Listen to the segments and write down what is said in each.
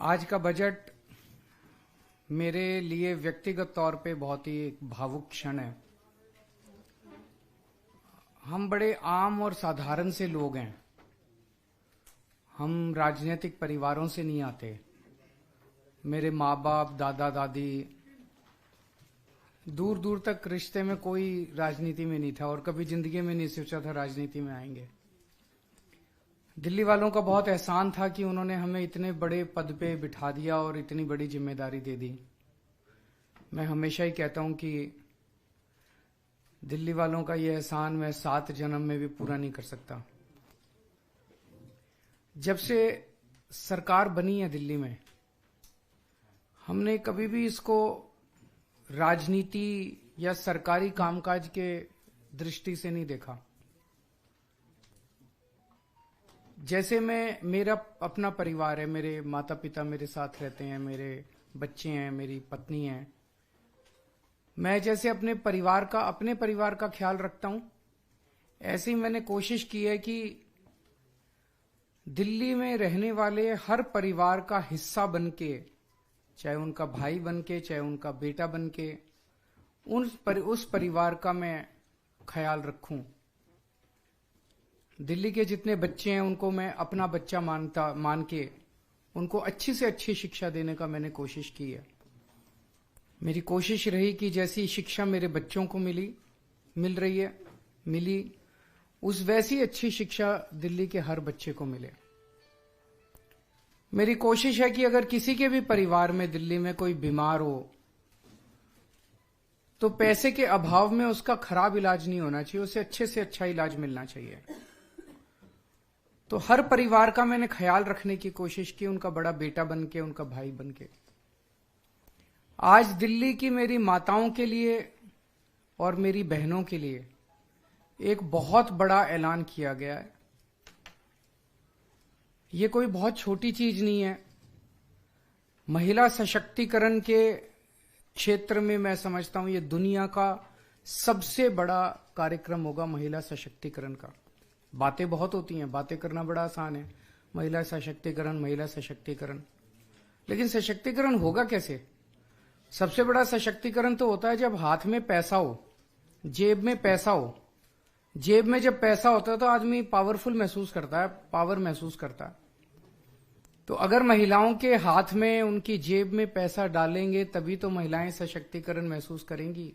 आज का बजट मेरे लिए व्यक्तिगत तौर पे बहुत ही एक भावुक क्षण है। हम बड़े आम और साधारण से लोग हैं। हम राजनीतिक परिवारों से नहीं आते। मेरे माँ बाप, दादा दादी, दूर दूर तक रिश्ते में कोई राजनीति में नहीं था और कभी जिंदगी में नहीं सोचा था राजनीति में आएंगे। दिल्ली वालों का बहुत एहसान था कि उन्होंने हमें इतने बड़े पद पे बिठा दिया और इतनी बड़ी जिम्मेदारी दे दी। मैं हमेशा ही कहता हूं कि दिल्ली वालों का ये एहसान मैं 7 जन्म में भी पूरा नहीं कर सकता। जब से सरकार बनी है दिल्ली में, हमने कभी भी इसको राजनीति या सरकारी कामकाज के दृष्टि से नहीं देखा। जैसे मेरा अपना परिवार है, मेरे माता पिता मेरे साथ रहते हैं, मेरे बच्चे हैं, मेरी पत्नी है। मैं जैसे अपने परिवार का ख्याल रखता हूं, ऐसे ही मैंने कोशिश की है कि दिल्ली में रहने वाले हर परिवार का हिस्सा बनके, चाहे उनका भाई बनके, चाहे उनका बेटा बनके, उस परिवार का मैं ख्याल रखूं। दिल्ली के जितने बच्चे हैं उनको मैं अपना बच्चा मान के उनको अच्छी से अच्छी शिक्षा देने का मैंने कोशिश की है। मेरी कोशिश रही कि जैसी शिक्षा मेरे बच्चों को मिली उस वैसी अच्छी शिक्षा दिल्ली के हर बच्चे को मिले। मेरी कोशिश है कि अगर किसी के भी परिवार में दिल्ली में कोई बीमार हो तो पैसे के अभाव में उसका खराब इलाज नहीं होना चाहिए, उसे अच्छे से अच्छा इलाज मिलना चाहिए। तो हर परिवार का मैंने ख्याल रखने की कोशिश की, उनका बड़ा बेटा बनके, उनका भाई बनके। आज दिल्ली की मेरी माताओं के लिए और मेरी बहनों के लिए एक बहुत बड़ा ऐलान किया गया है। ये कोई बहुत छोटी चीज नहीं है। महिला सशक्तिकरण के क्षेत्र में मैं समझता हूं ये दुनिया का सबसे बड़ा कार्यक्रम होगा महिला सशक्तिकरण का। बातें बहुत होती हैं, बातें करना बड़ा आसान है, महिला सशक्तिकरण, लेकिन सशक्तिकरण होगा कैसे? सबसे बड़ा सशक्तिकरण तो होता है जब हाथ में पैसा हो, जेब में पैसा हो। जेब में जब पैसा होता है तो आदमी पावरफुल महसूस करता है, पावर महसूस करता है। तो अगर महिलाओं के हाथ में, उनकी जेब में पैसा डालेंगे तभी तो महिलाएं सशक्तिकरण महसूस करेंगी।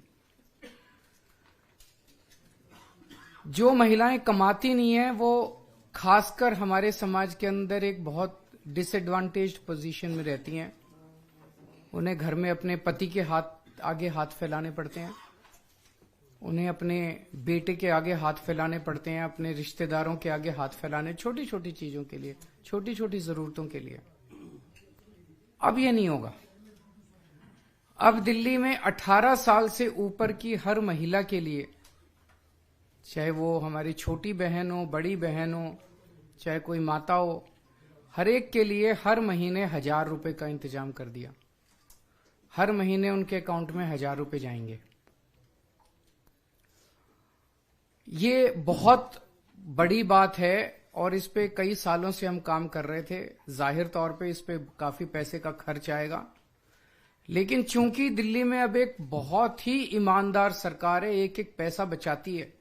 जो महिलाएं कमाती नहीं है वो खासकर हमारे समाज के अंदर एक बहुत डिसएडवांटेज्ड पोजीशन में रहती हैं। उन्हें घर में अपने पति के आगे हाथ फैलाने पड़ते हैं, उन्हें अपने बेटे के आगे हाथ फैलाने पड़ते हैं, अपने रिश्तेदारों के आगे हाथ फैलाने, छोटी छोटी चीजों के लिए, छोटी छोटी जरूरतों के लिए। अब ये नहीं होगा। अब दिल्ली में 18 साल से ऊपर की हर महिला के लिए, चाहे वो हमारी छोटी बहन हो, बड़ी बहन हो, चाहे कोई माता हो, हर एक के लिए हर महीने 1000 रुपए का इंतजाम कर दिया। हर महीने उनके अकाउंट में 1000 रुपए जाएंगे। ये बहुत बड़ी बात है और इस पे कई सालों से हम काम कर रहे थे। जाहिर तौर पे इस पे काफी पैसे का खर्च आएगा, लेकिन चूंकि दिल्ली में अब एक बहुत ही ईमानदार सरकार है, एक एक पैसा बचाती है।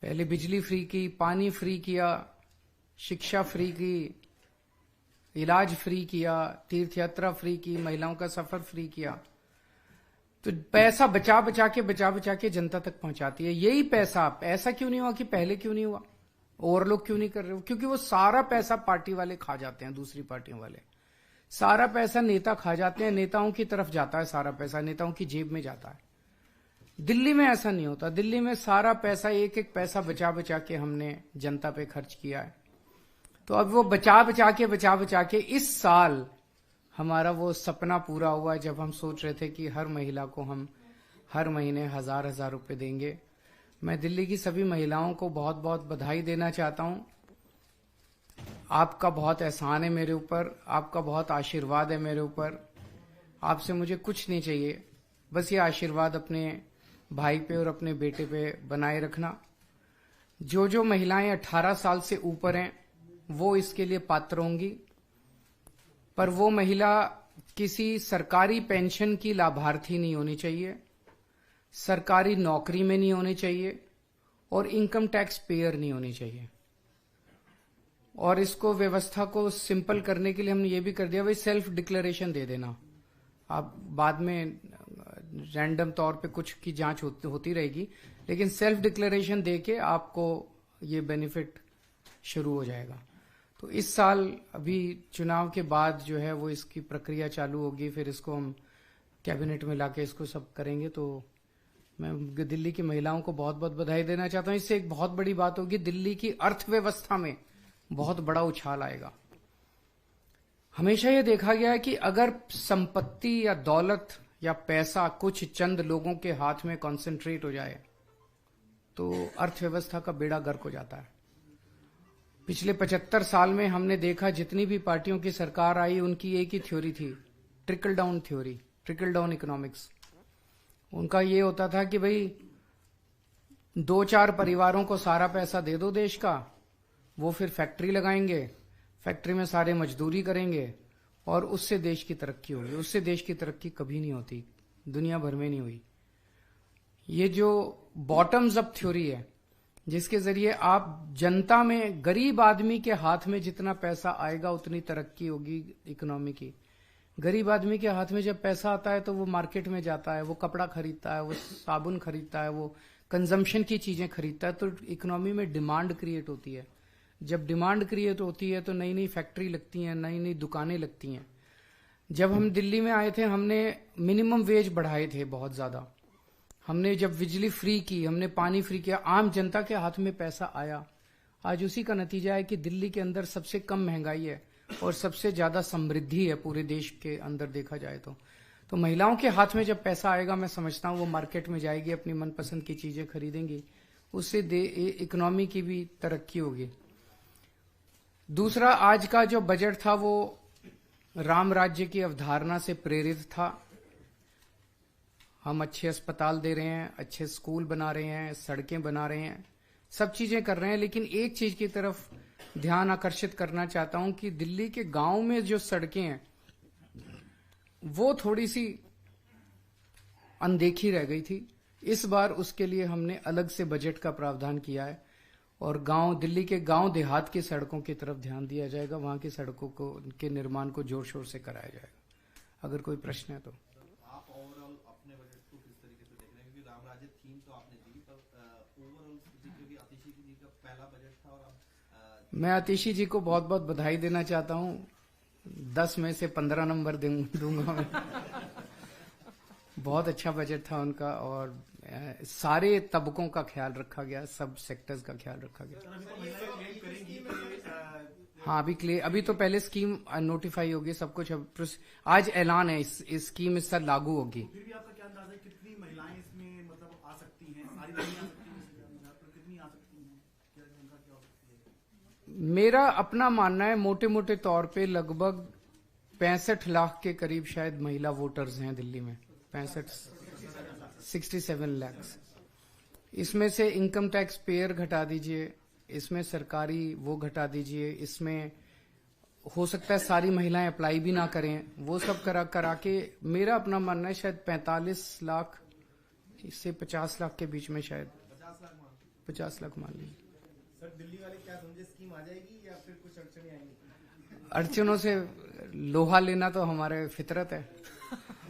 पहले बिजली फ्री की, पानी फ्री किया, शिक्षा फ्री की, इलाज फ्री किया, तीर्थ यात्रा फ्री की, महिलाओं का सफर फ्री किया। तो पैसा बचा बचा के जनता तक पहुंचाती है। यही पैसा, ऐसा क्यों नहीं हुआ कि पहले क्यों नहीं हुआ, और लोग क्यों नहीं कर रहे हो? क्योंकि वो सारा पैसा पार्टी वाले खा जाते हैं, दूसरी पार्टियों वाले सारा पैसा नेता खा जाते हैं, नेताओं की तरफ जाता है, सारा पैसा नेताओं की जेब में जाता है। दिल्ली में ऐसा नहीं होता। दिल्ली में सारा पैसा, एक एक पैसा बचा के हमने जनता पे खर्च किया है। तो अब वो बचा के इस साल हमारा वो सपना पूरा हुआ जब हम सोच रहे थे कि हर महिला को हम हर महीने 1000 रुपए देंगे। मैं दिल्ली की सभी महिलाओं को बहुत बहुत बधाई देना चाहता हूं। आपका बहुत एहसान है मेरे ऊपर, आपका बहुत आशीर्वाद है मेरे ऊपर। आपसे मुझे कुछ नहीं चाहिए, बस ये आशीर्वाद अपने भाई पे और अपने बेटे पे बनाए रखना। जो महिलाएं 18 साल से ऊपर हैं वो इसके लिए पात्र होंगी। पर वो महिला किसी सरकारी पेंशन की लाभार्थी नहीं होनी चाहिए, सरकारी नौकरी में नहीं होनी चाहिए और इनकम टैक्स पेयर नहीं होनी चाहिए। और इसको व्यवस्था को सिंपल करने के लिए हमने ये भी कर दिया, भाई सेल्फ डिक्लेरेशन दे देना। आप बाद में रैंडम तौर पे कुछ की जांच होती रहेगी, लेकिन सेल्फ डिक्लेरेशन देके आपको ये बेनिफिट शुरू हो जाएगा। तो इस साल अभी चुनाव के बाद जो है वो इसकी प्रक्रिया चालू होगी, फिर इसको हम कैबिनेट में लाके इसको सब करेंगे। तो मैं दिल्ली की महिलाओं को बहुत बहुत बधाई देना चाहता हूं। इससे एक बहुत बड़ी बात होगी, दिल्ली की अर्थव्यवस्था में बहुत बड़ा उछाल आएगा। हमेशा यह देखा गया है कि अगर संपत्ति या दौलत या पैसा कुछ चंद लोगों के हाथ में कॉन्सेंट्रेट हो जाए तो अर्थव्यवस्था का बेड़ा गर्क हो जाता है। पिछले 75 साल में हमने देखा जितनी भी पार्टियों की सरकार आई उनकी एक ही थ्योरी थी, trickle down theory, trickle down economics. उनका ये होता था कि भाई 2-4 परिवारों को सारा पैसा दे दो देश का, वो फिर फैक्ट्री लगाएंगे, फैक्ट्री में सारे मजदूरी करेंगे और उससे देश की तरक्की होगी। उससे देश की तरक्की कभी नहीं होती, दुनिया भर में नहीं हुई। ये जो बॉटम्स अप थ्योरी है, जिसके जरिए आप जनता में, गरीब आदमी के हाथ में जितना पैसा आएगा उतनी तरक्की होगी इकोनॉमी की। गरीब आदमी के हाथ में जब पैसा आता है तो वो मार्केट में जाता है, वो कपड़ा खरीदता है, वो साबुन खरीदता है, वो कंजम्पशन की चीजें खरीदता है, तो इकोनॉमी में डिमांड क्रिएट होती है। जब डिमांड क्रिएट होती है तो नई नई फैक्ट्री लगती हैं, नई नई दुकानें लगती हैं। जब हम दिल्ली में आए थे हमने मिनिमम वेज बढ़ाए थे बहुत ज्यादा। हमने जब बिजली फ्री की, हमने पानी फ्री किया, आम जनता के हाथ में पैसा आया। आज उसी का नतीजा है कि दिल्ली के अंदर सबसे कम महंगाई है और सबसे ज्यादा समृद्धि है पूरे देश के अंदर देखा जाए तो महिलाओं के हाथ में जब पैसा आएगा, मैं समझता हूं वो मार्केट में जाएगी, अपनी मनपसंद की चीजें खरीदेंगी, उससे इकोनॉमी की भी तरक्की होगी। दूसरा, आज का जो बजट था वो राम राज्य की अवधारणा से प्रेरित था। हम अच्छे अस्पताल दे रहे हैं, अच्छे स्कूल बना रहे हैं, सड़कें बना रहे हैं, सब चीजें कर रहे हैं, लेकिन एक चीज की तरफ ध्यान आकर्षित करना चाहता हूं कि दिल्ली के गांव में जो सड़कें हैं वो थोड़ी सी अनदेखी रह गई थी। इस बार उसके लिए हमने अलग से बजट का प्रावधान किया है और दिल्ली के गांव देहात की सड़कों की तरफ ध्यान दिया जाएगा, वहां की सड़कों को, के निर्माण को जोर शोर से कराया जाएगा। अगर कोई प्रश्न है तो। आप ओवरऑल अपने बजट को किस तरीके से देख रहे हैं, क्योंकि राम राज्य थीम तो आपने दी, पर ओवरऑल क्योंकि आतिशी जी का पहला बजट था और मैं आतिशी जी को बहुत बहुत बधाई देना चाहता हूं। 10 में से 15 नंबर दूंगा मैं। बहुत अच्छा बजट था उनका और सारे तबकों का ख्याल रखा गया, सब सेक्टर्स का ख्याल रखा गया। हाँ, अभी तो पहले स्कीम नोटिफाई होगी, सब कुछ आज ऐलान है, इस स्कीम इस साल लागू होगी। फिर भी आपका क्या अंदाजा है, कितनी महिलाएं इसमें मतलब आ सकती हैं? सारी नहीं आ सकती हैं, कितनी आ सकती हैं, क्या उनका क्या हो सकती है? मेरा अपना मानना है मोटे मोटे तौर पे लगभग 65 लाख के करीब शायद महिला वोटर्स हैं दिल्ली में। 67 लाख। इसमें से इनकम टैक्स पेयर घटा दीजिए, इसमें सरकारी वो घटा दीजिए, इसमें हो सकता है सारी महिलाएं अप्लाई भी ना करें, वो सब करा के मेरा अपना मानना है शायद 45 लाख से 50 लाख के बीच में, शायद 50 लाख मान लीजिए। सर, दिल्ली वाले क्या समझे, स्कीम आ जाएगी या फिर कुछ अड़चने आएंगी? अड़चनों से लोहा लेना तो हमारे फितरत है।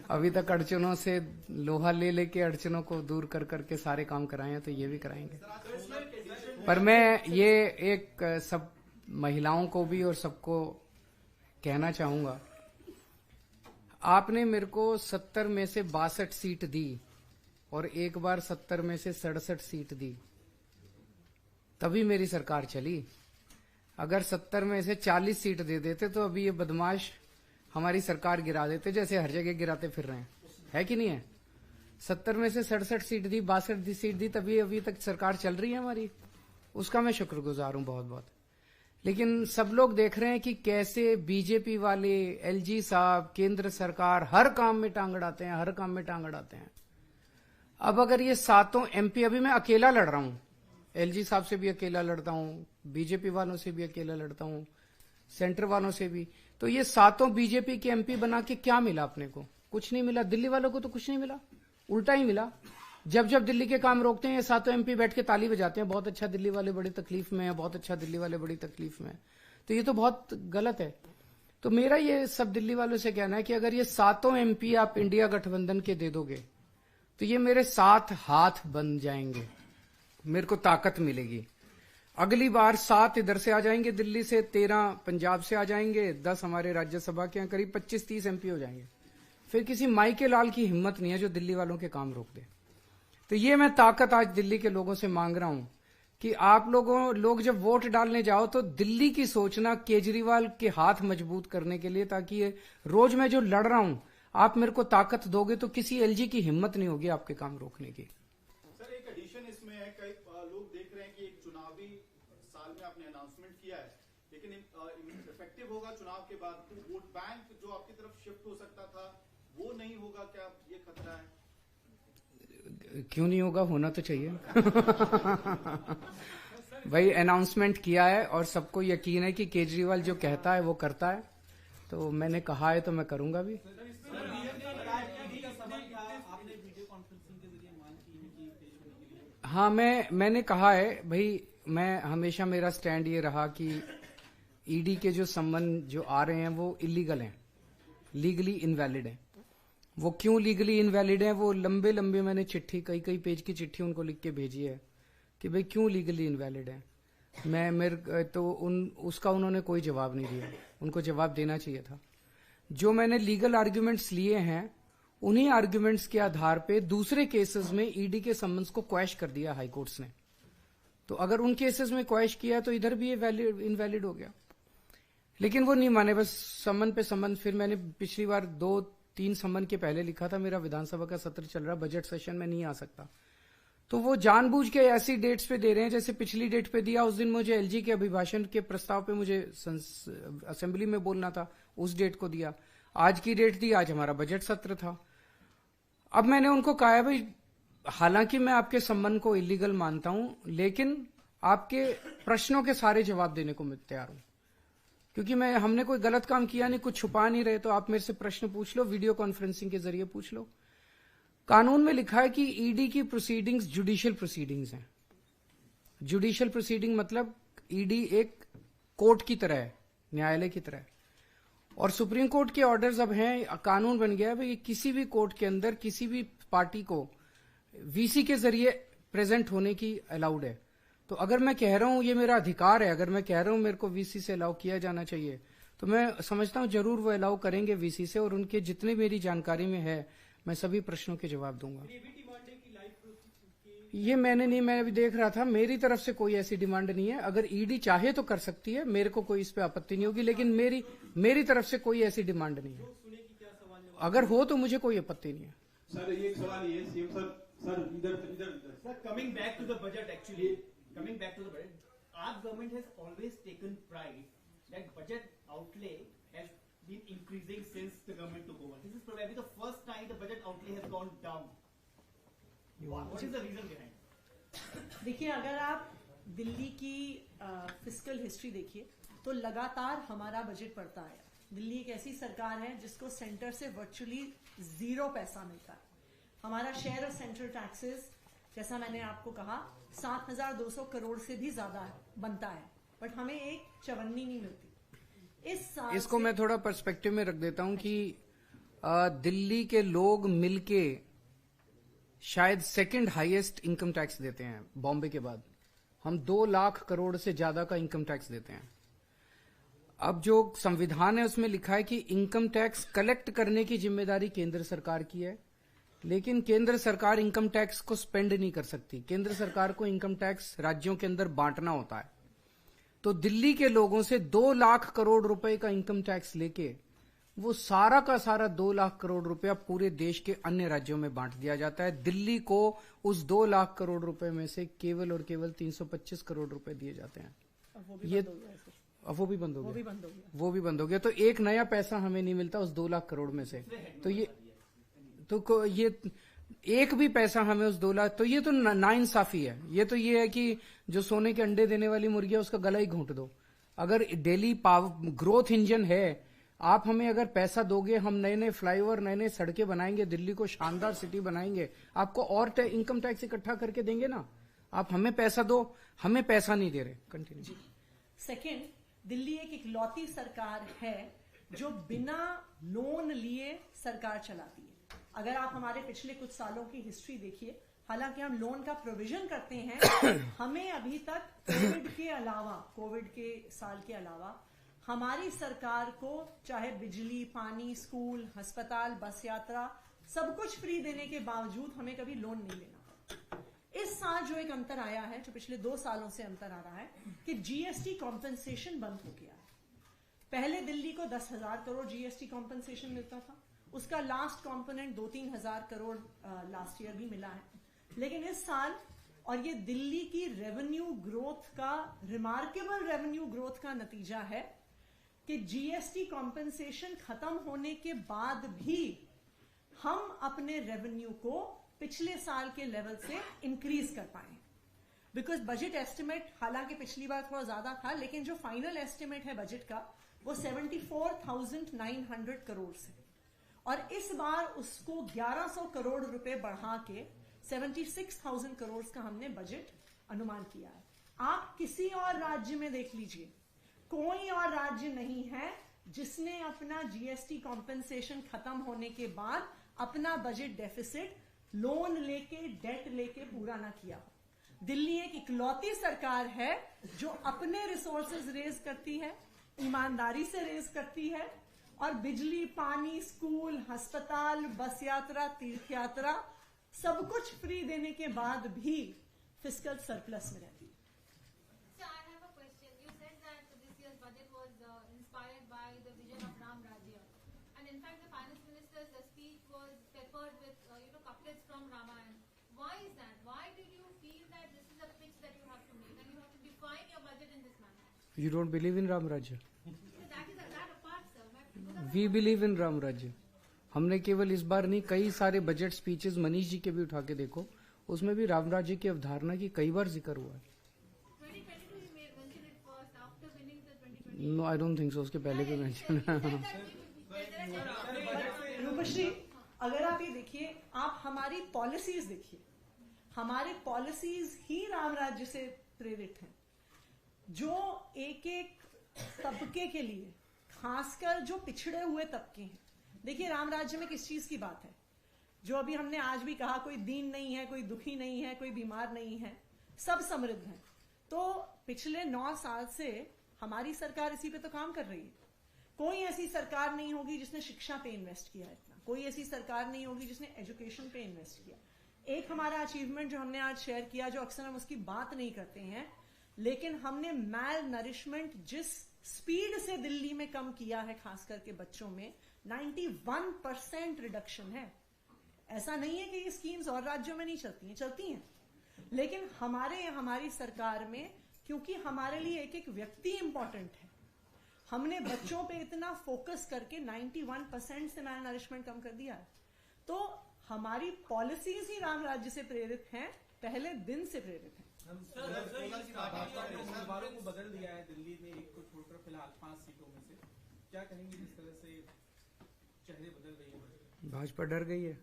अभी तक अड़चनों से लोहा लेके अड़चनों को दूर कर करके सारे काम कराए हैं, तो ये भी कराएंगे। पर मैं ये एक सब महिलाओं को भी और सबको कहना चाहूंगा, आपने मेरे को 70 में से 62 सीट दी और एक बार 70 में से 67 सीट दी, तभी मेरी सरकार चली। अगर 70 में से 40 सीट दे देते तो अभी ये बदमाश हमारी सरकार गिरा देते, जैसे हर जगह गिराते फिर रहे हैं, है कि नहीं है? 70 में से 67 सीट दी, 62 सीट दी, तभी अभी तक सरकार चल रही है हमारी। उसका मैं शुक्रगुजार हूं बहुत बहुत। लेकिन सब लोग देख रहे हैं कि कैसे बीजेपी वाले, एलजी साहब, केंद्र सरकार हर काम में टांग अड़ाते हैं, हर काम में टांग अड़ाते हैं। अब अगर ये 7 एमपी, अभी मैं अकेला लड़ रहा हूं, एलजी साहब से भी अकेला लड़ता हूं, बीजेपी वालों से भी अकेला लड़ता हूं, सेंटर वालों से भी, तो ये 7 बीजेपी के एमपी बना के क्या मिला अपने को? कुछ नहीं मिला। दिल्ली वालों को तो कुछ नहीं मिला, उल्टा ही मिला। जब जब दिल्ली के काम रोकते हैं ये 7 एमपी बैठ के ताली बजाते हैं, बहुत अच्छा दिल्ली वाले बड़ी तकलीफ में है, बहुत अच्छा दिल्ली वाले बड़ी तकलीफ में है। तो ये तो बहुत गलत है। तो मेरा ये सब दिल्ली वालों से कहना है कि अगर ये 7 एमपी आप इंडिया गठबंधन के दे दोगे तो ये मेरे 7 हाथ बन जाएंगे, मेरे को ताकत मिलेगी। अगली बार 7 इधर से आ जाएंगे दिल्ली से, 13 पंजाब से आ जाएंगे, 10 हमारे राज्यसभा के हैं, करीब 25-30 एमपी हो जाएंगे। फिर किसी माई के लाल की हिम्मत नहीं है जो दिल्ली वालों के काम रोक दे। तो ये मैं ताकत आज दिल्ली के लोगों से मांग रहा हूं कि आप लोग जब वोट डालने जाओ तो दिल्ली की सोचना केजरीवाल के हाथ मजबूत करने के लिए, ताकि ये रोज मैं जो लड़ रहा हूं आप मेरे को ताकत दोगे तो किसी एलजी की हिम्मत नहीं होगी आपके काम रोकने की। सर एक एडिशन इसमें है, कई लोग देख रहे हैं कि एक चुनावी साल में आपने अनाउंसमेंट किया है, लेकिन इफेक्टिव होगा चुनाव के बाद, तो वोट बैंक जो आपकी तरफ शिफ्ट हो सकता था वो नहीं होगा, क्या ये खतरा है? क्यों नहीं होगा, होना तो चाहिए। भाई अनाउंसमेंट किया है और सबको यकीन है कि केजरीवाल जो कहता है वो करता है, तो मैंने कहा है तो मैं करूंगा भी। हाँ, मैंने कहा है भाई, मैं हमेशा मेरा स्टैंड ये रहा कि ईडी के जो सम्मन जो आ रहे हैं वो इलीगल हैं, लीगली इनवैलिड हैं। वो क्यों लीगली इनवैलिड हैं, वो लंबे लंबे मैंने चिट्ठी, कई पेज की चिट्ठी उनको लिख के भेजी है कि भाई क्यों लीगली इनवैलिड है। मेरे तो उसका उन्होंने कोई जवाब नहीं दिया, उनको जवाब देना चाहिए था। जो मैंने लीगल आर्ग्यूमेंट्स लिए हैं उन्हीं आर्ग्यूमेंट्स के आधार पे दूसरे केसेस में ईडी के सम्मन्स को क्वैश कर दिया हाई कोर्ट्स ने। तो अगर उन केसेस में क्वैश किया तो इधर भी ये इनवैलिड हो गया, लेकिन वो नहीं माने, बस सम्मन पे सम्मन। फिर मैंने पिछली बार 2-3 सम्मन के पहले लिखा था मेरा विधानसभा का सत्र चल रहा, बजट सेशन में नहीं आ सकता, तो वो जानबूझ के ऐसी डेट्स पे दे रहे हैं। जैसे पिछली डेट पे दिया, उस दिन मुझे एलजी के अभिभाषण के प्रस्ताव पे मुझे असेंबली में बोलना था, उस डेट को दिया। आज की डेट दी, आज हमारा बजट सत्र था। अब मैंने उनको कहा है भाई, हालांकि मैं आपके सम्मन को इलीगल मानता हूं, लेकिन आपके प्रश्नों के सारे जवाब देने को मैं तैयार हूं, क्योंकि हमने कोई गलत काम किया नहीं, कुछ छुपा नहीं रहे। तो आप मेरे से प्रश्न पूछ लो, वीडियो कॉन्फ्रेंसिंग के जरिए पूछ लो। कानून में लिखा है कि ईडी की प्रोसीडिंग्स जुडिशियल प्रोसीडिंग्स हैं। जुडिशियल प्रोसीडिंग मतलब ईडी एक कोर्ट की तरह है, न्यायालय की तरह है। और सुप्रीम कोर्ट के ऑर्डर्स अब हैं, कानून बन गया है भाई, किसी भी कोर्ट के अंदर किसी भी पार्टी को वीसी के जरिए प्रेजेंट होने की अलाउड है। तो अगर मैं कह रहा हूं ये मेरा अधिकार है, अगर मैं कह रहा हूं मेरे को वीसी से अलाउ किया जाना चाहिए, तो मैं समझता हूं जरूर वो अलाउ करेंगे वीसी से, और उनके जितने मेरी जानकारी में है मैं सभी प्रश्नों के जवाब दूंगा। ये मैं अभी देख रहा था, मेरी तरफ से कोई ऐसी डिमांड नहीं है। अगर ईडी चाहे तो कर सकती है, मेरे को कोई इस पे आपत्ति नहीं होगी, लेकिन मेरी तरफ से कोई ऐसी डिमांड नहीं है। अगर हो तो मुझे कोई आपत्ति नहीं है। सर ये एक सवाल ये सीएम सर इधर coming back to the budget, actually coming back to the budget, our government has always taken pride that budget outlay has been increasing since the government took over. This is probably the first time the budget outlay has gone down. What is the reason behind? देखिए, अगर आप दिल्ली की fiscal history देखिए तो लगातार हमारा budget बढ़ता है। दिल्ली एक ऐसी सरकार है जिसको सेंटर से वर्चुअली 0 पैसा मिलता है। हमारा शेयर ऑफ सेंट्रल टैक्सेस, जैसा मैंने आपको कहा, 7,200 करोड़ से भी ज्यादा बनता है, बट हमें एक चवन्नी नहीं मिलती। इस साल इसको मैं थोड़ा पर्सपेक्टिव में रख देता हूं कि दिल्ली के लोग मिलके शायद सेकंड हाईएस्ट इनकम टैक्स देते हैं बॉम्बे के बाद। हम 2 लाख करोड़ से ज्यादा का इनकम टैक्स देते हैं। अब जो संविधान है उसमें लिखा है कि इनकम टैक्स कलेक्ट करने की जिम्मेदारी केंद्र सरकार की है, लेकिन केंद्र सरकार इनकम टैक्स को स्पेंड नहीं कर सकती। केंद्र सरकार को इनकम टैक्स राज्यों के अंदर बांटना होता है। तो दिल्ली के लोगों से 2 लाख करोड़ रुपए का इनकम टैक्स लेके वो सारा का सारा 2 लाख करोड़ रुपया पूरे देश के अन्य राज्यों में बांट दिया जाता है। दिल्ली को उस 2 लाख करोड़ रुपए में से केवल और केवल 325 करोड़ रुपए दिए जाते हैं। ये अब वो भी बंद हो गया। तो एक नया पैसा हमें नहीं मिलता उस 2 लाख करोड़ में से। तो ये एक भी पैसा हमें उस 2 लाख, तो ये तो नाइंसाफी है। ये तो ये है कि जो सोने के अंडे देने वाली मुर्गी है उसका गला ही घोंट दो। अगर डेली ग्रोथ इंजन है, आप हमें अगर पैसा दोगे, हम नए नए फ्लाईओवर, नए नए सड़कें बनाएंगे, दिल्ली को शानदार सिटी बनाएंगे, आपको और इनकम टैक्स इकट्ठा करके देंगे ना। आप हमें पैसा दो, हमें पैसा नहीं दे रहे। कंटिन्यू। सेकेंड, दिल्ली एक इकलौती सरकार है जो बिना लोन लिए सरकार चलाती है। अगर आप हमारे पिछले कुछ सालों की हिस्ट्री देखिए, हालांकि हम लोन का प्रोविजन करते हैं, हमें अभी तक कोविड के साल के अलावा हमारी सरकार को चाहे बिजली, पानी, स्कूल, अस्पताल, बस यात्रा सब कुछ फ्री देने के बावजूद हमें कभी लोन नहीं लेना पड़ा। इस साल जो एक अंतर आया है, जो पिछले 2 सालों से अंतर आ रहा है कि जीएसटी कॉम्पेंसेशन बंद हो गया है। पहले दिल्ली को 10,000 करोड़ जीएसटी कॉम्पेंसेशन मिलता था, उसका लास्ट कॉम्पोनेंट 2-3 हजार करोड़ लास्ट ईयर भी मिला है। लेकिन इस साल, और ये दिल्ली की रेवेन्यू ग्रोथ का, रिमार्केबल रेवेन्यू ग्रोथ का नतीजा है कि जीएसटी कॉम्पेंसेशन खत्म होने के बाद भी हम अपने रेवेन्यू को पिछले साल के लेवल से इंक्रीज कर पाए। बिकॉज बजट एस्टिमेट, हालांकि पिछली बार थोड़ा ज्यादा था, लेकिन जो फाइनल एस्टिमेट है बजट का वो 74,900 करोड़ से, और इस बार उसको 1100 करोड़ रुपए बढ़ा के 76,000 करोड़ का हमने बजट अनुमान किया है। आप किसी और राज्य में देख लीजिए, कोई और राज्य नहीं है जिसने अपना जीएसटी कॉम्पेंसेशन खत्म होने के बाद अपना बजट डेफिसिट लोन लेके, डेट लेके पूरा ना किया हो। दिल्ली एक इकलौती सरकार है जो अपने रिसोर्सेज रेज करती है, ईमानदारी से रेज करती है, और बिजली, पानी, स्कूल, अस्पताल, बस यात्रा, तीर्थ यात्रा सब कुछ फ्री देने के बाद भी फिस्कल सरप्लस में रहती है। So I have a question. You said that this year's budget was inspired by the vision of Ram Rajya, and in fact the finance minister's speech was peppered with couplets from Ramayana. Why is that? Why did you feel that this is a pitch that you have to make and you have to define your budget in this manner? You don't believe in Ram Rajya? That is that apart, sir. We believe in Ram Rajya. हमने केवल इस बार नहीं, कई सारे budget speeches Manish ji के भी उठा के देखो, उसमें भी राम राज्य की अवधारणा की कई बार जिक्र हुआ है। 2022 you mentioned it first after winning the 2020. No, I don't think so, उसके पहले भी मेंशन। रूपश्री, अगर आप ये देखिए, आप हमारी पॉलिसीज देखिए, हमारे पॉलिसीज ही राम राज्य से प्रेरित हैं, जो एक एक तबके के लिए, खासकर जो पिछड़े हुए तबके हैं। देखिए राम राज्य में किस चीज की बात है, जो अभी हमने आज भी कहा, कोई दीन नहीं है, कोई दुखी नहीं है, कोई बीमार नहीं है, सब समृद्ध हैं। तो पिछले 9 साल से हमारी सरकार इसी पे तो काम कर रही है। कोई ऐसी सरकार नहीं होगी जिसने शिक्षा पे इन्वेस्ट किया इतना, कोई ऐसी सरकार नहीं होगी जिसने एजुकेशन पे इन्वेस्ट किया। एक हमारा अचीवमेंट जो हमने आज शेयर किया, जो अक्सर हम उसकी बात नहीं करते हैं, लेकिन हमने मैल नरिशमेंट जिस स्पीड से दिल्ली में कम किया है, खास करके बच्चों में 91% रिडक्शन है। ऐसा नहीं है कि ये स्कीम्स और राज्यों में नहीं चलती हैं, चलती हैं, लेकिन हमारी सरकार में, क्योंकि हमारे लिए एक एक व्यक्ति इंपॉर्टेंट है, हमने बच्चों पे इतना फोकस करके 91% से मैल नरिशमेंट कम कर दिया है। तो हमारी पॉलिसीज ही राम राज्य से प्रेरित हैं, पहले दिन से प्रेरित हैं। उम्मीदवारों को बदल दिया है दिल्ली में, एक को छोड़कर फिलहाल 5 सीटों में से, क्या कहेंगे जिस तरह से चेहरे बदल रही है? भाजपा डर गई है,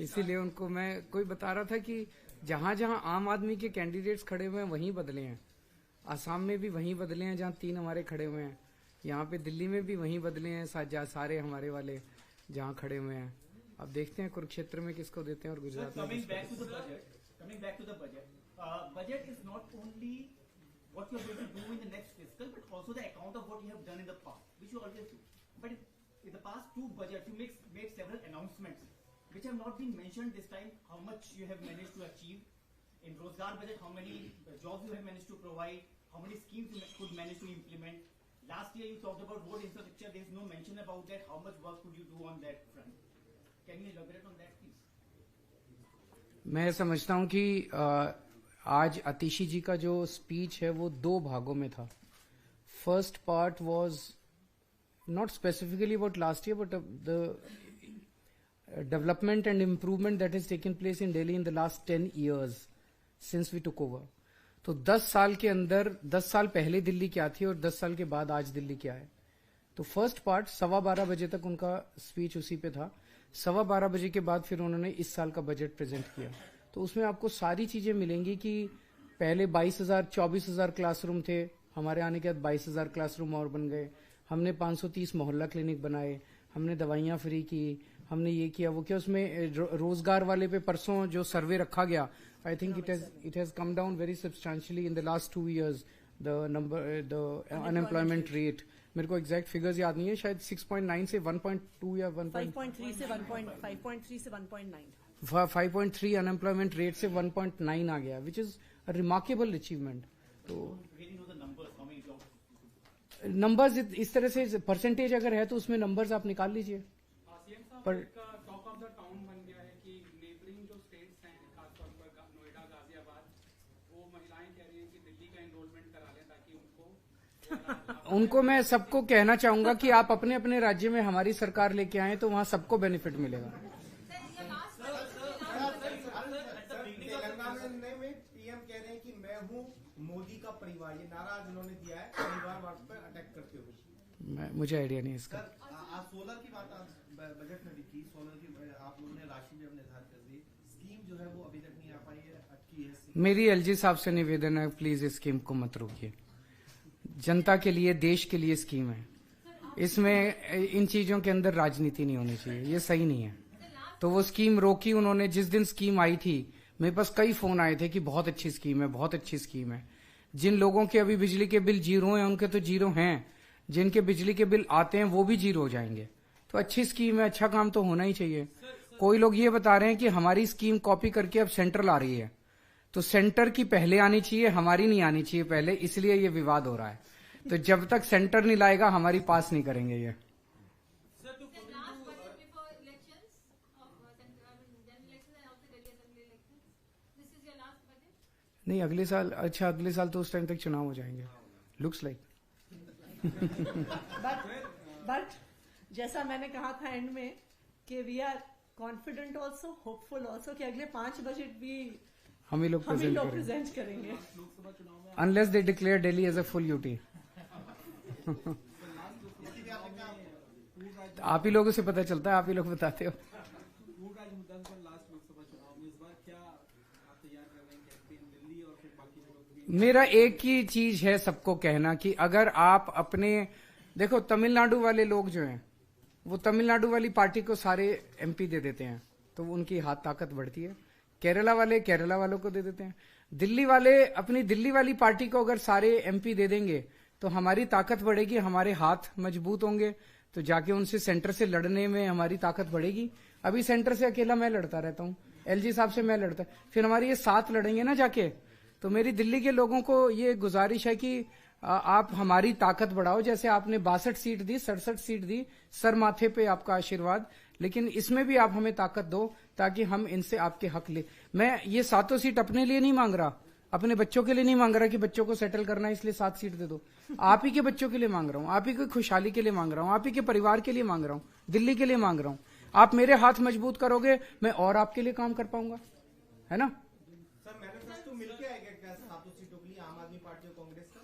इसीलिए उनको, मैं कोई बता रहा था कि जहां जहां आम आदमी के कैंडिडेट्स खड़े हुए हैं वहीं बदले हैं, आसाम में भी वहीं बदले हैं जहां 3 हमारे खड़े हुए हैं, यहाँ पे दिल्ली में भी वहीं बदले हैं, सारे हमारे वाले जहां खड़े हुए हैं। अब देखते हैं कुरुक्षेत्र में किसको देते हैं और गुजरात में। Coming back to the budget, budget is not only what you are going to do in the next fiscal, but also the account of what you have done in the past, which you always do. But in the past 2 budgets, you made several announcements, which have not been mentioned this time. How much you have managed to achieve in Rozgar budget? How many jobs you have managed to provide? How many schemes you could manage to implement? Last year you talked about road infrastructure. There is no mention about that. How much work could you do on that front? Can you elaborate on that, please? मैं समझता हूं कि आज आतिशी जी का जो speech है वो 2 भागों में था। First part was not specifically about last year, but the development and improvement that is taken place in Delhi in the last 10 years since we took over. तो 10 साल के अंदर, 10 साल पहले दिल्ली क्या थी और 10 साल के बाद आज दिल्ली क्या है। तो फर्स्ट पार्ट 12:15 बजे तक उनका स्पीच उसी पे था। 12:15 बजे के बाद फिर उन्होंने इस साल का बजट प्रेजेंट किया। तो उसमें आपको सारी चीजें मिलेंगी कि पहले 24,000 क्लासरूम थे, हमारे आने के बाद 22,000 क्लासरूम और बन गए। हमने 530 मोहल्ला क्लिनिक बनाए, हमने दवाइयां फ्री की, हमने ये किया वो किया। उसमें रोजगार वाले पे परसों जो सर्वे रखा गया, I think it has come down very substantially in the last 2 years the unemployment rate. मेरे को एग्जैक्ट फिगर्स याद नहीं है, शायद 6.9 से 1.2 या 5.3 से 1.9 5.3 अनएम्प्लॉयमेंट रेट से 1.9 आ गया, which is a remarkable achievement. तो Really know the numbers, how many jobs? Numbers इस तरह से परसेंटेज अगर है तो उसमें नंबर्स आप निकाल लीजिए। सीएम साहब पर- एक टॉक ऑफ द टाउन बन गया है कि नेबरिंग जो स्टेट्स हैं, खासतौर पर नोएडा, गाजियाबाद, वो महिलाएं कह रही हैं कि दिल्ली का एनरोलमेंट करा लें ताकि उनको मैं सबको कहना चाहूंगा कि आप अपने अपने राज्य में हमारी सरकार लेके आए तो वहां सबको बेनिफिट मिलेगा। तेलंगाना में पीएम कह रहे हैं कि मैं हूं मोदी का परिवार, ये नारा आज उन्होंने दिया है परिवारवाद पर अटैक करते हुए। मुझे आइडिया नहीं इसका। सर आज सोलर की बात आज बजट में भी की, सोलर की आप लोगों ने राशि भी अब निर्धारित कर दी, स्कीम जो है वो अभी तक नहीं आ पाई है, अटकी है। मेरी एलजी साहब से निवेदन है, प्लीज इस स्कीम को मत रोकिए। जनता के लिए, देश के लिए स्कीम है, इसमें इन चीजों के अंदर राजनीति नहीं होनी चाहिए, ये सही नहीं है। तो वो स्कीम रोकी उन्होंने। जिस दिन स्कीम आई थी मेरे पास कई फोन आए थे कि बहुत अच्छी स्कीम है, बहुत अच्छी स्कीम है। जिन लोगों के अभी बिजली के बिल जीरो हैं उनके तो जीरो हैं, जिनके बिजली के बिल आते हैं वो भी जीरो हो जाएंगे। तो अच्छी स्कीम है, अच्छा काम तो होना ही चाहिए। कोई लोग ये बता रहे हैं कि हमारी स्कीम कॉपी करके अब सेंट्रल आ रही है, तो सेंटर की पहले आनी चाहिए, हमारी नहीं आनी चाहिए पहले, इसलिए ये विवाद हो रहा है। तो जब तक सेंटर नहीं लाएगा हमारी पास नहीं करेंगे ये। नहीं अगले साल, अच्छा अगले साल तो उस टाइम तक चुनाव हो जाएंगे, लुक्स लाइक। बट जैसा मैंने कहा था एंड में कि we are confident also, hopeful also कि अगले 5 बजट भी हम ही लोग प्रेजेंट करेंगे। Unless they declare Delhi as a full UT. आप ही लोगों से पता चलता है, आप ही लोग बताते हो। पूर्ण राज्य मुद्दा पर लास्ट लोकसभा चुनाव में इस बार क्या आप तैयार कर रहे हैं कैंपेन दिल्ली और फिर बाकी जगहों भी? मेरा एक ही चीज है सबको कहना कि अगर आप अपने, देखो तमिलनाडु वाले लोग जो हैं वो तमिलनाडु वाली पार्टी को सारे एमपी दे देते हैं तो उनकी हाथ ताकत बढ़ती है। केरला वाले केरला वालों को दे देते हैं। दिल्ली वाले अपनी दिल्ली वाली पार्टी को अगर सारे एमपी दे देंगे तो हमारी ताकत बढ़ेगी, हमारे हाथ मजबूत होंगे, तो जाके उनसे सेंटर से लड़ने में हमारी ताकत बढ़ेगी। अभी सेंटर से अकेला मैं लड़ता रहता हूँ, एलजी साहब से मैं लड़ता, फिर हमारी ये साथ लड़ेंगे ना जाके। तो मेरी दिल्ली के लोगों को ये गुजारिश है कि आप हमारी ताकत बढ़ाओ। जैसे आपने 62 सीट दी, 67 सीट दी, सर माथे पे आपका आशीर्वाद, लेकिन इसमें भी आप हमें ताकत दो ताकि हम इनसे आपके हक ले। मैं ये 7 सीट अपने लिए नहीं मांग रहा, अपने बच्चों के लिए नहीं मांग रहा कि बच्चों को सेटल करना है इसलिए 7 सीट दे दो। आप ही के बच्चों के लिए मांग रहा हूँ, आप ही की खुशहाली के लिए मांग रहा हूँ, आप ही के परिवार के लिए मांग रहा हूँ, दिल्ली के लिए मांग रहा हूँ। आप मेरे हाथ मजबूत करोगे मैं और आपके लिए काम कर पाऊंगा, है ना। सर मैनिफेस्टो मिलके आएगा क्या 7 सीटों के लिए आम आदमी पार्टी और कांग्रेस का?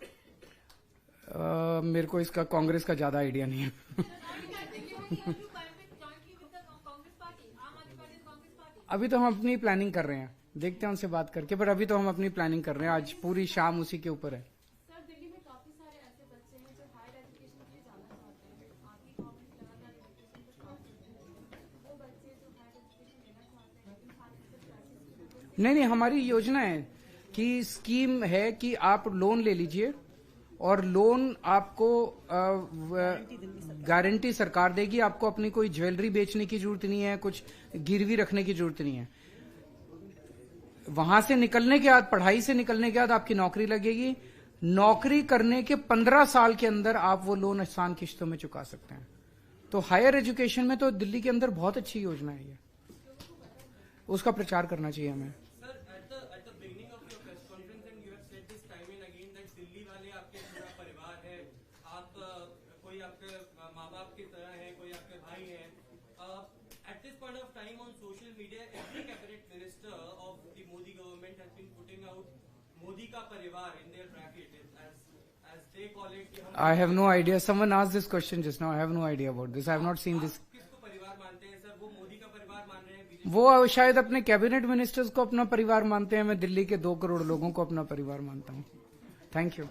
मेरे को इसका कांग्रेस का ज्यादा आइडिया नहीं है। अभी तो हम अपनी प्लानिंग कर रहे हैं, देखते हैं उनसे बात करके, पर अभी तो हम अपनी प्लानिंग कर रहे हैं। आज पूरी शाम उसी के ऊपर है। सर दिल्ली में काफी सारे ऐसे बच्चे हैं जो हायर एजुकेशन के लिए जाना चाहते हैं, आपकी गवर्नमेंट लगातार एजुकेशन पर काम कर रही है, वो बच्चे जो हायर एजुकेशन लेना चाहते हैं इन खास क्लासेस नहीं, हमारी योजना है कि स्कीम है कि आप लोन ले लीजिए और लोन आपको गारंटी सरकार देगी। आपको अपनी कोई ज्वेलरी बेचने की जरूरत नहीं है, कुछ गिरवी रखने की जरूरत नहीं है। वहां से निकलने के बाद, पढ़ाई से निकलने के बाद आपकी नौकरी लगेगी। नौकरी करने के 15 साल के अंदर आप वो लोन आसान किश्तों में चुका सकते हैं। तो हायर एजुकेशन में तो दिल्ली के अंदर बहुत अच्छी योजना है ये, उसका प्रचार करना चाहिए हमें। Modi ka parivar in their bracket as say call it कि हम I have no idea. Someone asked this question just now. I have no idea about this. I have not seen this. किसको परिवार मानते हैं sir? वो मोदी का परिवार मान रहे हैं, बीजेपी वो शायद अपने कैबिनेट मिनिस्टर्स को अपना परिवार मानते हैं. मैं दिल्ली के 2 करोड़ लोगों को अपना परिवार मानता हूँ. Thank you.